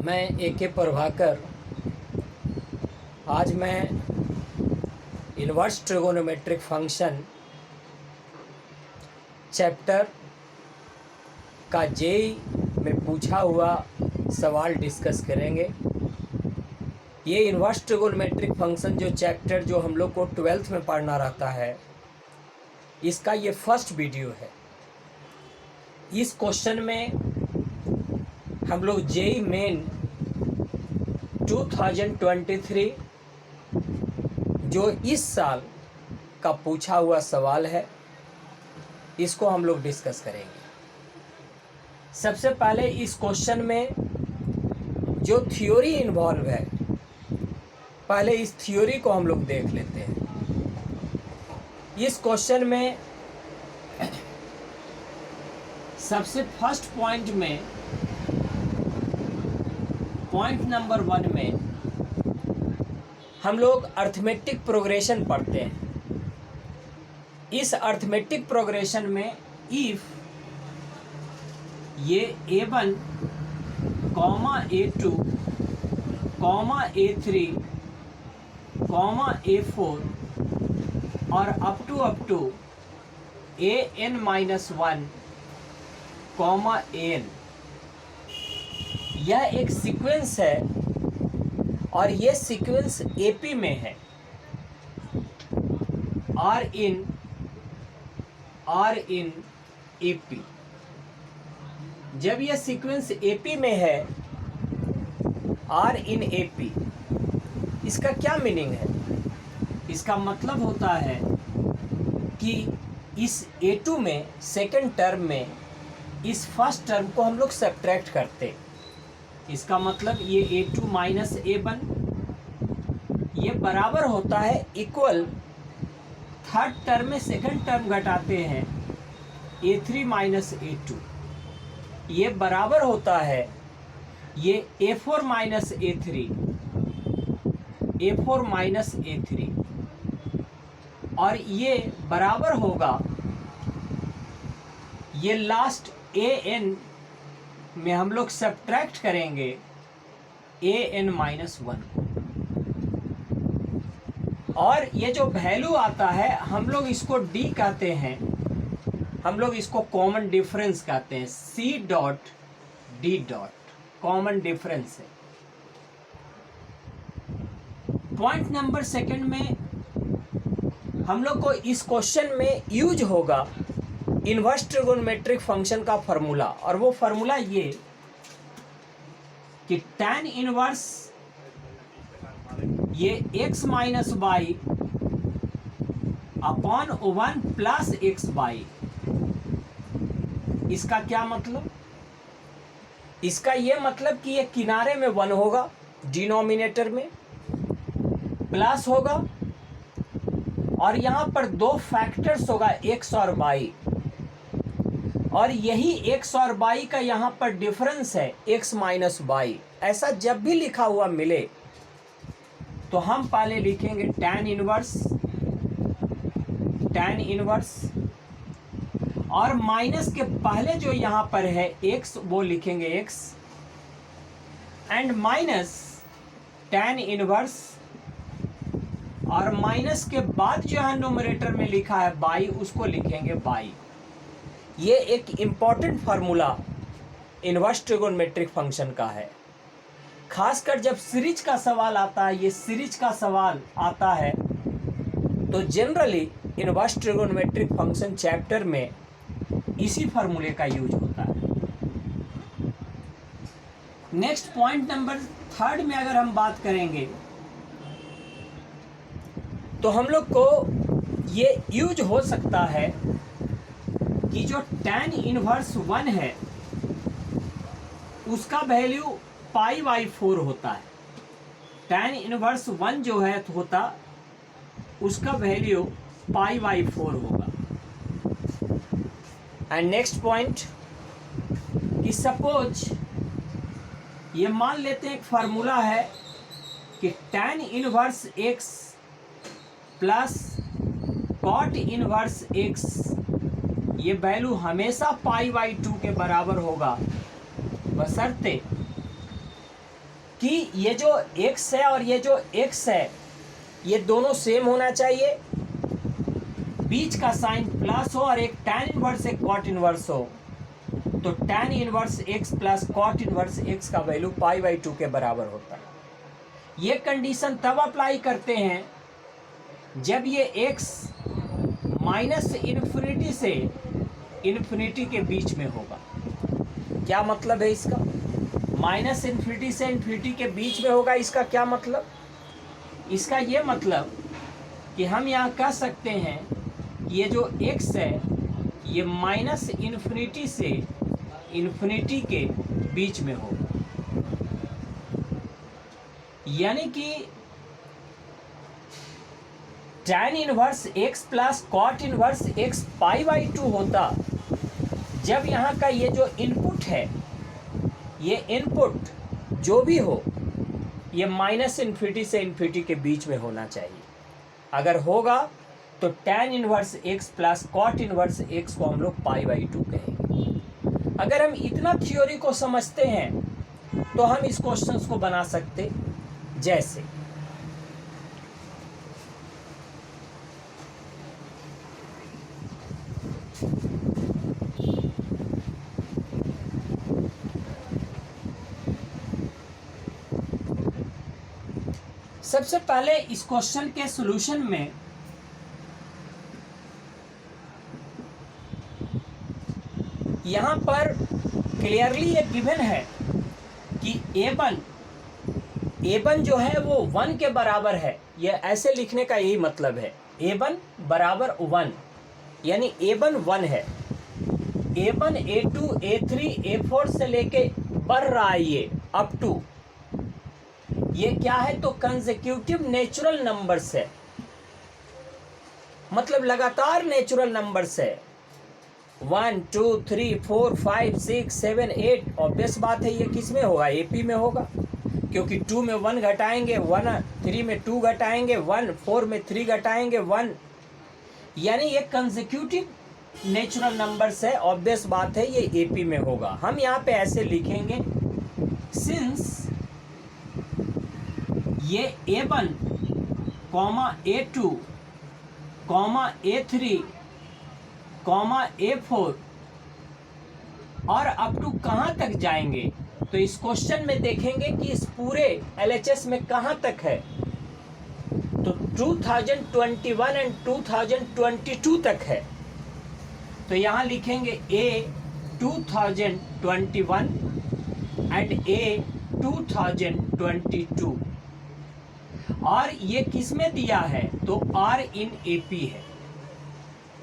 मैं ए.के. प्रभाकर। आज मैं इन्वर्स ट्रिगोनोमेट्रिक फंक्शन चैप्टर का जेईई में पूछा हुआ सवाल डिस्कस करेंगे। ये इन्वर्स ट्रिगोनोमेट्रिक फंक्शन जो हम लोग को 12th में पढ़ना रहता है, इसका ये फर्स्ट वीडियो है। इस क्वेश्चन में हम लोग जेईई मेन 2023 जो इस साल का पूछा हुआ सवाल है, इसको हम लोग डिस्कस करेंगे। सबसे पहले इस क्वेश्चन में जो थ्योरी इन्वॉल्व है, पहले इस थ्योरी को हम लोग देख लेते हैं। इस क्वेश्चन में सबसे फर्स्ट पॉइंट में, पॉइंट नंबर 1 में हम लोग अर्थमेटिक प्रोग्रेशन पढ़ते हैं। इस अर्थमेटिक प्रोग्रेशन में इफ ये A1, A2, A3, A4 और अप टू AN-1, AN, यह एक सीक्वेंस है और ये सीक्वेंस AP में है। R in AP। जब यह सीक्वेंस AP में है, R in AP, इसका क्या मीनिंग है? इसका मतलब होता है कि इस A2 में सेकंड टर्म में इस फर्स्ट टर्म को हम लोग सब्ट्रैक्ट करते। इसका मतलब ये A2 माइनस A1 ये बराबर होता है इक्वल थर्ड टर्म में सेकंड टर्म घटाते हैं A3 माइनस A2, ये बराबर होता है ये A4 minus A3, A4 minus A3, और ये बराबर होगा ये लास्ट AN में हम लोग सब्ट्रैक्ट करेंगे AN-1 और ये जो वैल्यू आता है हम लोग इसको D कहते हैं, हम लोग इसको कॉमन डिफरेंस कहते हैं। C.D. कॉमन डिफरेंस है। पॉइंट नंबर 2 में हम लोग को इस क्वेश्चन में यूज होगा इन्वर्स ट्रिगोनोमेट्रिक फंक्शन का फार्मूला, और वो फार्मूला ये कि tan इनवर्स ये x minus y upon 1 plus x y. इसका क्या मतलब? इसका ये मतलब कि ये किनारे में 1 होगा, डिनोमिनेटर में प्लस होगा, और यहाँ पर 2 फैक्टर्स होगा x और y, और यही x और y का यहाँ पर डिफरेंस है x माइनस वाई। ऐसा जब भी लिखा हुआ मिले तो हम पहले लिखेंगे tan इनवर्स, और माइनस के पहले जो यहाँ पर है x वो लिखेंगे x, and minus tan inverse, और माइनस के बाद जो है न्यूमरेटर में लिखा है y उसको लिखेंगे y। ये एक important formula inverse trigonometric function का है। खासकर जब सीरीज का सवाल आता है, ये सीरीज का सवाल आता है तो generally inverse trigonometric function chapter में इसी फार्मूले का यूज होता है। नेक्स्ट पॉइंट नंबर 3 में अगर हम बात करेंगे तो हम लोग को ये यूज हो सकता है कि जो tan इनवर्स 1 है उसका वैल्यू π/4 होता है। tan इनवर्स 1 जो है होता उसका वैल्यू π/4 होगा। एंड नेक्स्ट पॉइंट कि सपोज ये मान लेते हैं एक फार्मूला है कि tan inverse x plus cot inverse x, ये वैल्यू हमेशा π/2 के बराबर होगा, बशर्ते कि ये जो x है और ये जो x है ये दोनों सेम होना चाहिए, बीच का साइन प्लस हो और एक tan इनवर्स एक cot इनवर्स हो, तो tan inverse x plus cot inverse x का वैल्यू π/2 के बराबर होता है। ये कंडीशन तब अप्लाई करते हैं जब ये x माइनस इन्फिनिटी से इन्फिनिटी के बीच में होगा। क्या मतलब है इसका? माइनस इन्फिनिटी से इन्फिनिटी के बीच में होगा, इसका क्या मतलब? इसका ये मतलब कि हम यहाँ कह सकते हैं ये जो x है ये माइनस इन्फिनिटी से इन्फिनिटी के बीच में होगा, यानी कि tan inverse x plus cot inverse x π/2 होता जब यहाँ का ये जो इनपुट है, ये इनपुट जो भी हो ये माइनस इन्फिनिटी से इन्फिनिटी के बीच में होना चाहिए। अगर होगा तो tan inverse x plus cot inverse x को हम लोग π/2 कहेंगे। अगर हम इतना थ्योरी को समझते हैं तो हम इस क्वेश्चंस को बना सकते, जैसे सबसे पहले इस क्वेश्चन के सॉल्यूशन में यहां पर क्लियरली ये गिवन है कि a1 जो है वो 1 के बराबर है। ये ऐसे लिखने का यही मतलब है, a1 बराबर 1, यानी a1 1 है। a1 a2 a3 a4 से लेके बढ़ रहा है ये अप टू, ये क्या है तो कंसेक्यूटिव नेचुरल नंबर्स है, मतलब लगातार नेचुरल नंबर्स है। 1 2 3 4 5 6 7 8, ऑब्वियस बात है ये किस में होगा? एपी में होगा, क्योंकि 2 में 1 घटाएंगे 1, 3 में 2 घटाएंगे 1, 4 में 3 घटाएंगे 1, यानी ये कंसेक्यूटिव नेचुरल नंबर्स है, ऑब्वियस बात है ये एपी में होगा। हम यहाँ पे ऐसे लिखेंगे, सिंस ये a1, a2, a3, a4 और अप टू कहाँ तक जाएंगे, तो इस क्वेश्चन में देखेंगे कि इस पूरे LHS में कहाँ तक है, तो 2021 एंड 2022 तक है। तो यहाँ लिखेंगे A 2021 एंड A 2022, और ये किस में दिया है तो R इन AP है,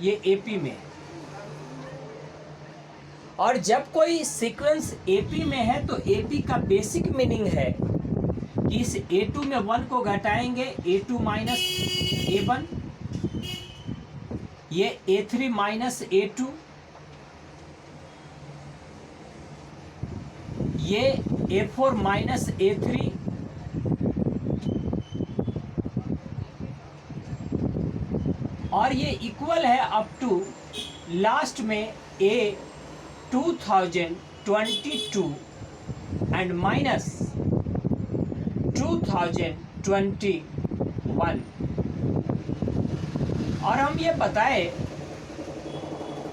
ये AP में है। और जब कोई सीक्वेंस AP में है तो AP का बेसिक मीनिंग है कि इस A2 में 1 को घटाएंगे A2 माइनस A1, ये A3 माइनस A2, ये A4 माइनस A3, और ये इक्वल है अप टू लास्ट में A 2022 एंड माइनस 2021। और हम ये बताए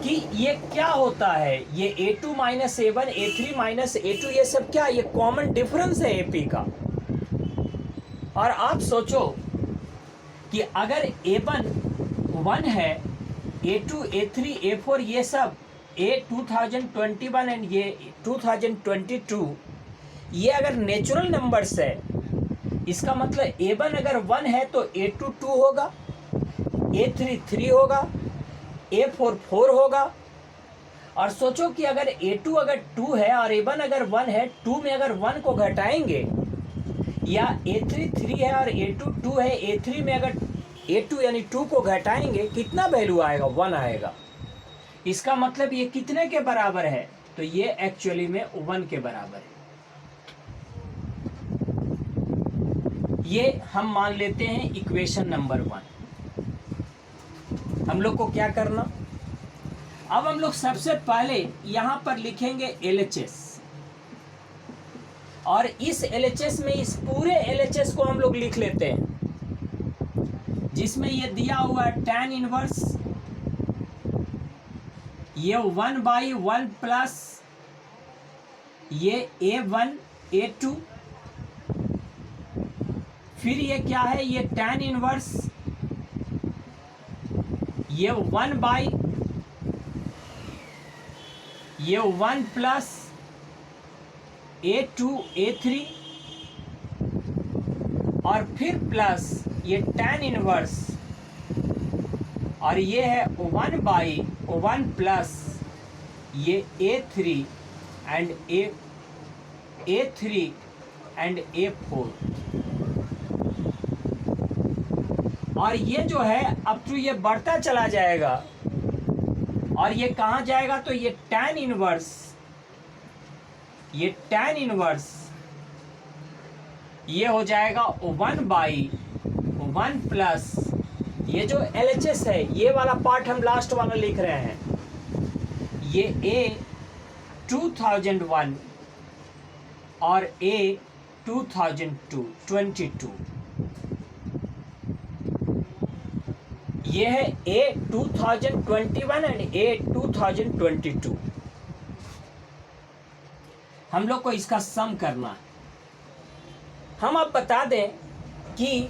कि ये क्या होता है, ये A2 minus A1 A3 minus A2 ये सब क्या, ये कॉमन डिफरेंस है AP का। और आप सोचो कि अगर A1 1 है, A2 A3 A4 ये सब A 2021 एंड ये 2022 ये अगर नेचुरल नंबर्स है, इसका मतलब A1 अगर 1 है तो A2 2 होगा, A3 3 होगा, A4 4 होगा। और सोचो कि अगर A2 अगर 2 है और A1 अगर 1 है, 2 में अगर 1 को घटाएंगे, या A3 3 है और A2 2 है, A3 में अगर A2 यानी 2 को घटाएंगे कितना वैल्यू आएगा? 1 आएगा। इसका मतलब ये कितने के बराबर है, तो ये एक्चुअली में 1 के बराबर है। ये हम मान लेते हैं इक्वेशन नंबर 1। हम लोग को क्या करना, अब हम लोग सबसे पहले यहां पर लिखेंगे LHS। और इस LHS में इस पूरे LHS को हम लोग लिख लेते हैं, जिसमें ये दिया हुआ है tan इनवर्स, ये 1/1 प्लस ये A1 A2, फिर ये क्या है, ये tan इनवर्स, ये 1 प्लस A2 A3, और फिर प्लस ये tan इनवर्स, और ये है 1/1 प्लस ये A3 and A3 and A4, और ये जो है अब तो ये बढ़ता चला जाएगा, और ये कहाँ जाएगा, तो ये tan इनवर्स, ये हो जाएगा 1/1 प्लस ये जो LHS है, ये वाला पार्ट हम लास्ट वाला लिख रहे हैं, ये A2001 और A2022, ये है A2021 एंड A2022। हम लोग को इसका सम करना है। हम अब बता दें कि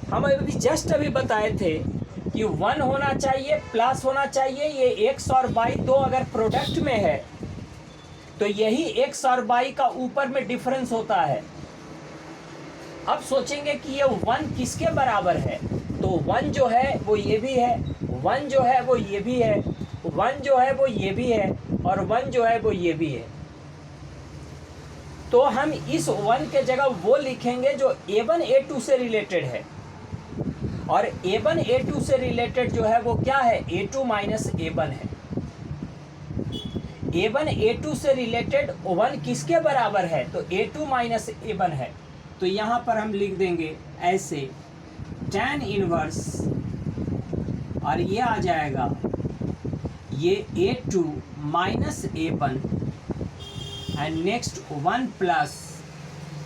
हम अभी बताए थे कि 1 होना चाहिए, प्लस होना चाहिए, ये x और y दो अगर प्रोडक्ट में है तो यही x और y का ऊपर में डिफरेंस होता है। अब सोचेंगे कि ये 1 किसके बराबर है, तो 1 जो है वो ये भी है, 1 जो है वो ये भी है, 1 जो है वो ये भी है, और 1 जो है वो ये भी है। तो हम इस 1 के जगह वो लिखेंगे जो A1 A2 से रिलेटेड है, और A1 A2 से रिलेटेड जो है वो क्या है, A2 माइनस A1 है। A1 A2 से रिलेटेड 1 किसके बराबर है, तो A2 माइनस A1 है। तो यहाँ पर हम लिख देंगे ऐसे tan इनवर्स, और ये आ जाएगा ये A2 minus A1 and next 1 plus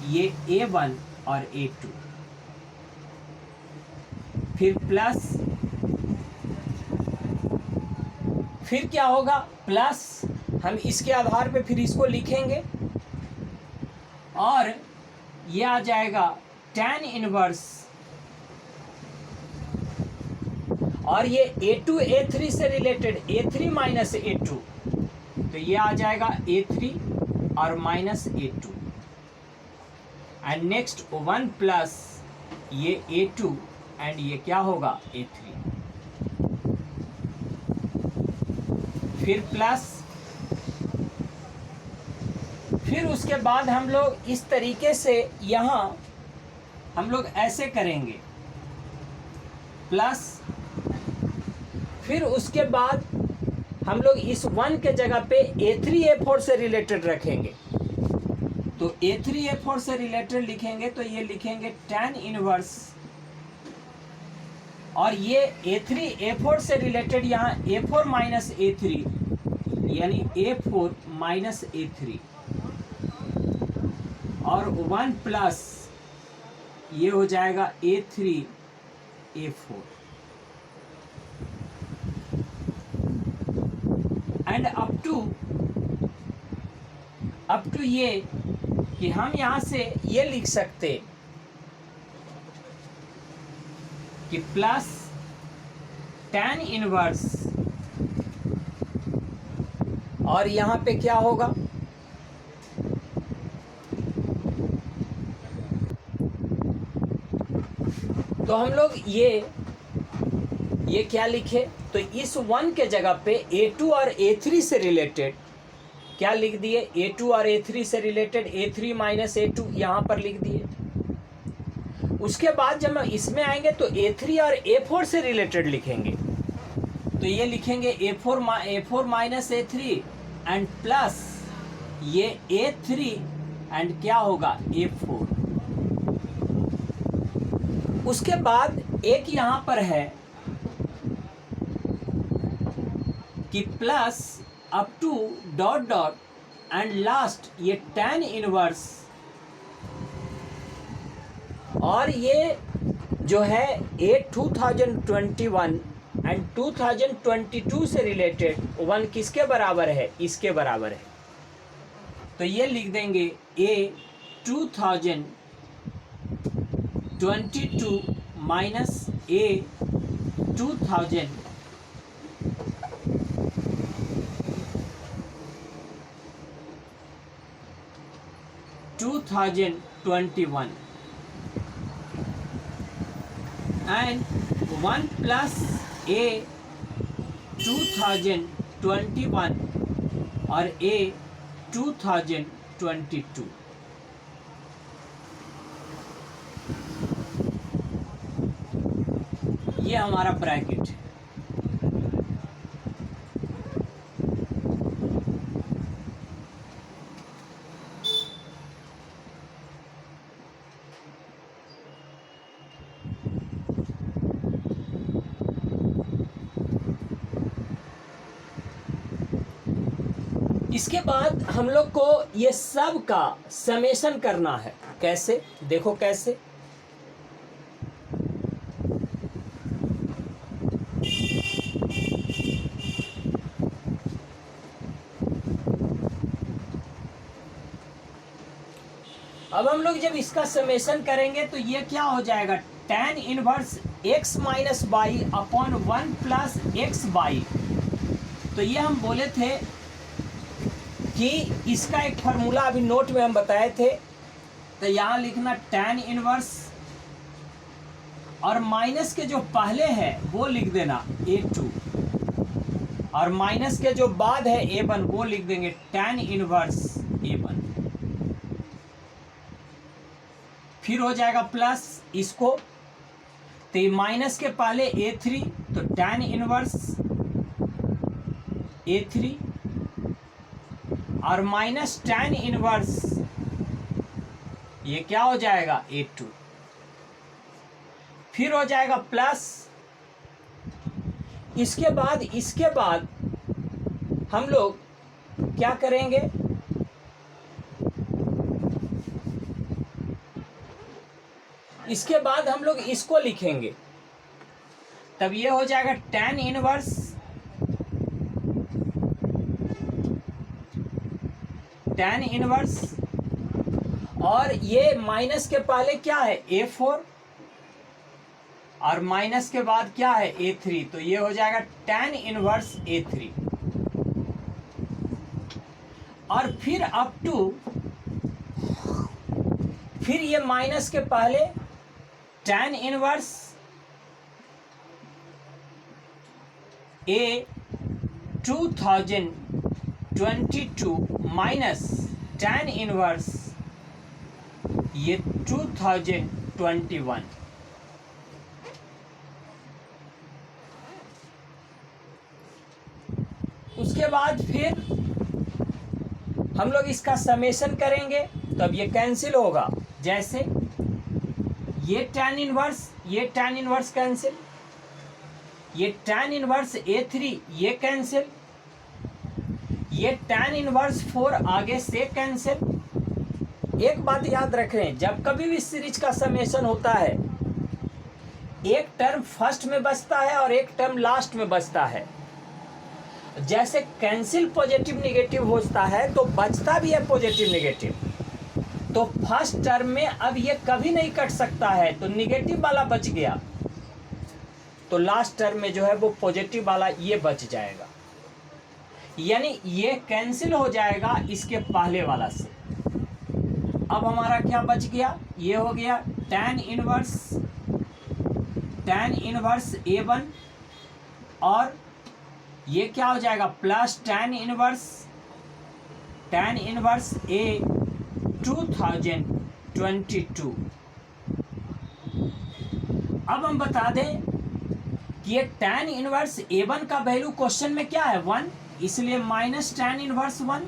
ये A1 और A2, फिर प्लस, फिर क्या होगा, प्लस हम इसके आधार पे फिर इसको लिखेंगे, और ये आ जाएगा tan इनवर्स, और ये A2 A3 से रिलेटेड A3 माइनस A2, तो ये आ जाएगा A3 और minus A2, and next 1 plus ये A2 एंड ये क्या होगा A3, फिर प्लस, फिर उसके बाद हम लोग इस तरीके से यहाँ हम लोग ऐसे करेंगे प्लस, फिर उसके बाद हम लोग इस 1 के जगह पे A3 A4 से रिलेटेड रखेंगे। तो A3 A4 से रिलेटेड लिखेंगे तो ये लिखेंगे tan इनवर्स, और ये A3 A4 से रिलेटेड यहाँ A4 माइनस A3 यानी A4 माइनस A3, और 1 प्लस ये हो जाएगा A3 A4, and up to ये कि हम यहाँ से ये लिख सकते कि प्लस tan इनवर्स, और यहाँ पे क्या होगा, तो हम लोग ये क्या लिखे, तो इस 1 के जगह पे A2 और A3 से रिलेटेड क्या लिख दिए, A2 और A3 से रिलेटेड A3 माइनस A2 यहाँ पर लिख दिए। उसके बाद जब हम इसमें आएंगे तो A3 और A4 से रिलेटेड लिखेंगे, तो ये लिखेंगे A4 minus A3 and plus ये A3 एंड क्या होगा A4। उसके बाद एक यहाँ पर है कि plus up to dot dot and last ये tan इनवर्स और ये जो है ए 2021 एंड 2022 से रिलेटेड 1 किसके बराबर है, इसके बराबर है। तो ये लिख देंगे ए 2022 minus A 2021 and 1 plus a 2021 और a 2022। ये हमारा ब्रैकेट है। इसके बाद हम लोग को ये सब का समेशन करना है। कैसे, देखो कैसे। अब हम लोग जब इसका समेशन करेंगे तो ये क्या हो जाएगा, tan inverse x minus y upon 1 plus x y. तो ये हम बोले थे कि इसका एक फार्मूला अभी नोट में हम बताए थे। तो यहाँ लिखना tan इनवर्स और माइनस के जो पहले है वो लिख देना a2 और माइनस के जो बाद है a1 वो लिख देंगे tan इनवर्स a1। फिर हो जाएगा प्लस इसको, तो ये माइनस के पहले a3 तो tan इनवर्स a3 और माइनस tan इनवर्स ये क्या हो जाएगा a2। फिर हो जाएगा प्लस, इसके बाद हम लोग क्या करेंगे, इसके बाद हम लोग इसको लिखेंगे। तब ये हो जाएगा tan इनवर्स और ये माइनस के पहले क्या है a4 और माइनस के बाद क्या है a3। तो ये हो जाएगा tan इनवर्स a3 और फिर अप टू, फिर ये माइनस के पहले tan inverse a 2022 minus tan inverse ये 2021। उसके बाद फिर हम लोग इसका समेशन करेंगे तो अब ये कैंसिल होगा। जैसे ये tan इनवर्स कैंसिल, ये tan इनवर्स a3 ये कैंसिल, ये tan इनवर्स 4 आगे से कैंसिल। एक बात याद रखें, जब कभी भी सीरीज का समेशन होता है एक टर्म फर्स्ट में बचता है और एक टर्म लास्ट में बचता है। जैसे कैंसिल पॉजिटिव निगेटिव होता है तो बचता भी है पॉजिटिव निगेटिव। तो फर्स्ट टर्म में अब ये कभी नहीं कट सकता है तो निगेटिव वाला बच गया, तो लास्ट टर्म में जो है वो पॉजिटिव वाला ये बच जाएगा, यानी ये कैंसिल हो जाएगा इसके पहले वाला से। अब हमारा क्या बच गया, ये हो गया tan इनवर्स a1 और ये क्या हो जाएगा प्लस tan इनवर्स a 2022। अब हम बता दें कि ये tan इनवर्स a1 का वैल्यू क्वेश्चन में क्या है 1, इसलिए minus tan inverse 1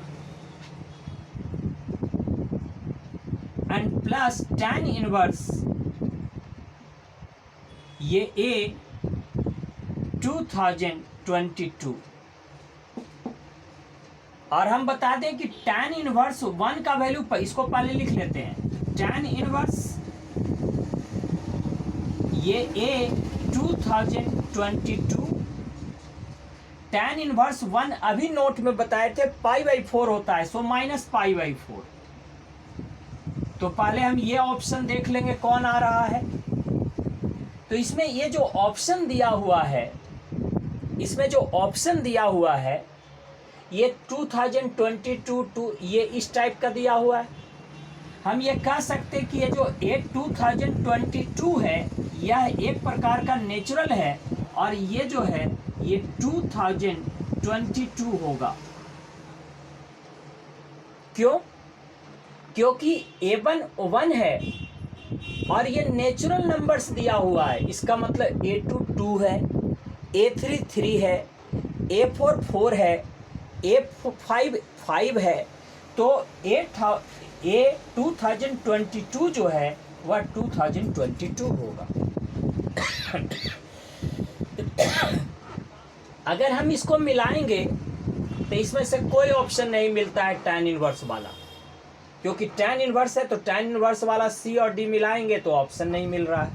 and plus tan inverse ये a 2022। और हम बता दें कि tan इनवर्स 1 का वैल्यू इसको पहले लिख लेते हैं। tan इनवर्स ये ए 2022 tan इनवर्स 1 अभी नोट में बताए थे π/4 होता है, सो माइनस π/4। तो पहले हम ये ऑप्शन देख लेंगे कौन आ रहा है। तो इसमें ये जो ऑप्शन दिया हुआ है, इसमें जो ऑप्शन दिया हुआ है ये 2022 ये इस टाइप का दिया हुआ है। हम ये कह सकते कि ये जो 2022 है यह एक प्रकार का नेचुरल है और ये जो है ये 2022 होगा। क्यों? क्योंकि A1 1 है और ये नेचुरल नंबर्स दिया हुआ है, इसका मतलब A2 2 है, A3 3 है, A4 4 है, A5 5 है। तो A2022 जो है वह 2022 होगा। अगर हम इसको मिलाएंगे तो इसमें से कोई ऑप्शन नहीं मिलता है tan इनवर्स वाला, क्योंकि tan इनवर्स है तो tan इनवर्स वाला C और D मिलाएंगे तो ऑप्शन नहीं मिल रहा है।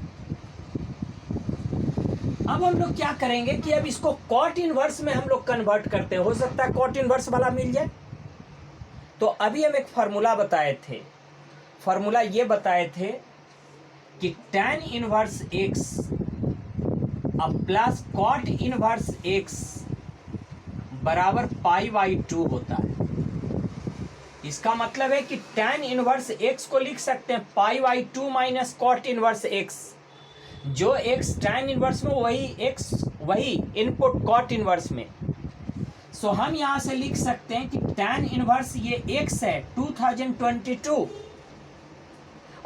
अब हम लोग क्या करेंगे कि अब इसको cot इनवर्स में हम लोग कन्वर्ट करते हैं, हो सकता है cot इनवर्स वाला मिल जाए। तो अभी हम एक फार्मूला बताए थे, फार्मूला ये बताए थे कि tan इनवर्स x अब प्लस cot इनवर्स x बराबर π/2 होता है। इसका मतलब है कि tan इनवर्स x को लिख सकते हैं π/2 माइनस cot इनवर्स x। जो x tan इनवर्स में वही इनपुट cot इनवर्स में। सो हम यहाँ से लिख सकते हैं कि tan इनवर्स ये x है 2022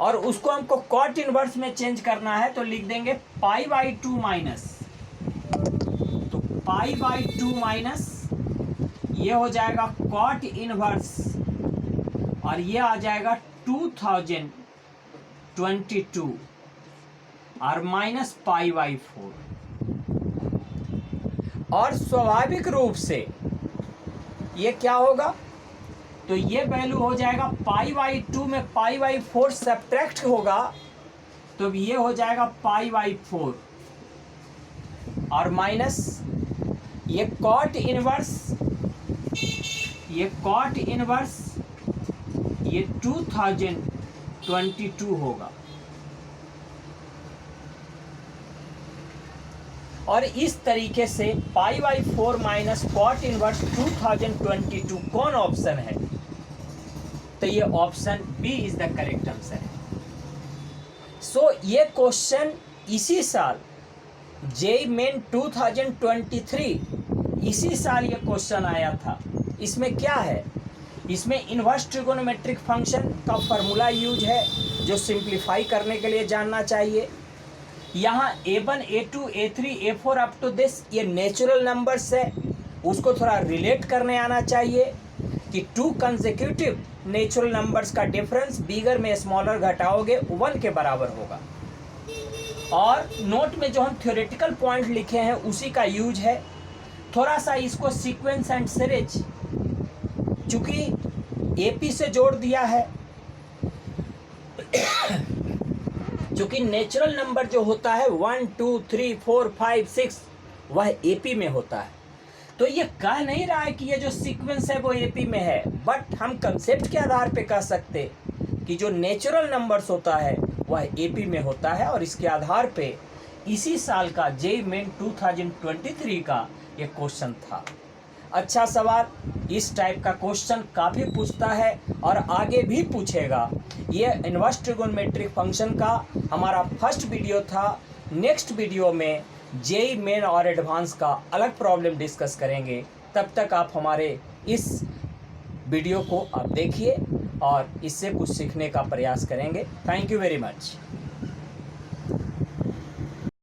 और उसको हमको cot इनवर्स में चेंज करना है, तो लिख देंगे π/2 माइनस, तो π/2 माइनस ये हो जाएगा cot इनवर्स और ये आ जाएगा 2022 और माइनस π/4। और स्वाभाविक रूप से ये क्या होगा, तो ये वैल्यू हो जाएगा π/2 में π/4 सब्ट्रैक्ट होगा तो ये हो जाएगा π/4 और माइनस ये cot इनवर्स ये 2022 होगा। और इस तरीके से π/4 माइनस cot इनवर्स 2022 कौन ऑप्शन है, तो ये option B is the correct answer है। सो ये क्वेश्चन इसी साल जेईई मेन 2023 इसी साल ये क्वेश्चन आया था। इसमें क्या है, इसमें इनवर्स ट्रिगोनोमेट्रिक फंक्शन का फॉर्मूला यूज है जो सिंप्लीफाई करने के लिए जानना चाहिए। यहाँ A1 A2 A3 A4 up to this ये नेचुरल नंबर्स है, उसको थोड़ा रिलेट करने आना चाहिए कि 2 कंसेक्यूटिव नेचुरल नंबर्स का डिफरेंस बिगर में स्मॉलर घटाओगे 1 के बराबर होगा। और नोट में जो हम थ्योरेटिकल पॉइंट लिखे हैं उसी का यूज है। थोड़ा सा इसको सीक्वेंस एंड सीरीज चूंकि AP से जोड़ दिया है, चूंकि नेचुरल नंबर जो होता है 1 2 3 4 5 6 वह AP में होता है। तो ये कह नहीं रहा है कि ये जो सीक्वेंस है वो AP में है, बट हम कंसेप्ट के आधार पे कह सकते कि जो नेचुरल नंबर्स होता है वह AP में होता है। और इसके आधार पे इसी साल का जेईई मेन 2023 का ये क्वेश्चन था। अच्छा सवाल, इस टाइप का क्वेश्चन काफ़ी पूछता है और आगे भी पूछेगा। ये इनवर्स ट्रिगोनोमेट्रिक फंक्शन का हमारा फर्स्ट वीडियो था। नेक्स्ट वीडियो में जेईई मेन और एडवांस का अलग प्रॉब्लम डिस्कस करेंगे। तब तक आप हमारे इस वीडियो को आप देखिए और इससे कुछ सीखने का प्रयास करेंगे। Thank you very much.